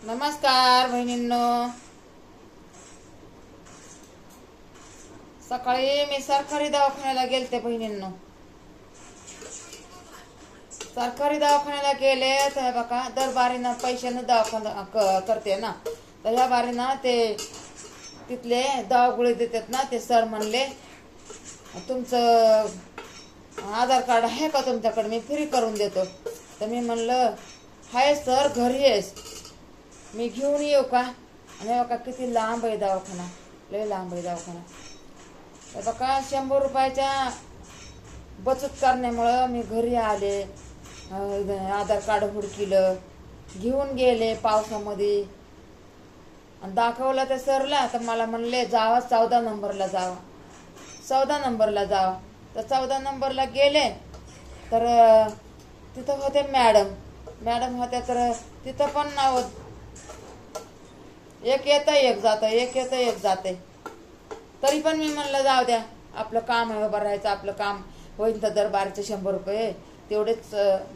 नमस्कार बहिणींनो. सकाळी मी सरकारी दवाखान्याला गेलते बहिणींनो. सरकारी दवाखान्याला गेले तर बघा दर बारीनं पैशानं दवाखाना करते ना. तर ह्या बारीनं ते तिथले दवागोळी देतात ना. ते सर म्हणले तुमचं आधार कार्ड आहे का तुमच्याकडे, मी फ्री करून देतो. तर मी म्हणलं हाय सर, घरी आहेस, मी घेऊन येऊ का. आणि बघा किती लांब आहे दवाखाना, लय लांब आहे दवाखाना. तर बघा 100 रुपयाच्या बचत करण्यामुळं मी घरी आले, आधार कार्ड हुडकिलं, घेऊन गेले पावसामध्ये आणि दाखवलं त्या सरला. तर मला म्हणले जावा 14 नंबरला जावा, 14 नंबरला जावा. तर 14 नंबरला गेले तर तिथं होते मॅडम होत्या. तर तिथं पण नाव एक येतं एक जातं, एक येतं एक जाते. तरी पण मी म्हणलं जाऊ द्या, आपलं काम आहे, उभं राहायचं, आपलं काम होईल. तर दरबारचे 100 रुपये तेवढेच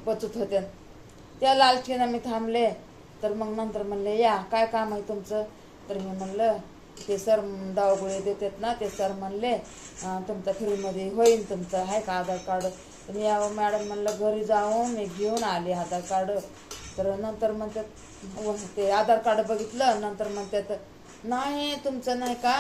बचत होते. त्या लालचीनं मी थांबले. तर मग नंतर म्हणले या काय काम आहे तुमचं. तर मी म्हणलं ते सर दवागोळी देतात ना, ते सर म्हणले तुमचं फ्रीमध्ये होईल, तुमचं आहे का आधार कार्ड. तर मी मॅडम म्हणलं घरी जाऊन मी घेऊन आले आधार कार्ड. तर नंतर म्हणतात ते आधार कार्ड बघितलं, नंतर म्हणतात नाही तुमचं नाही का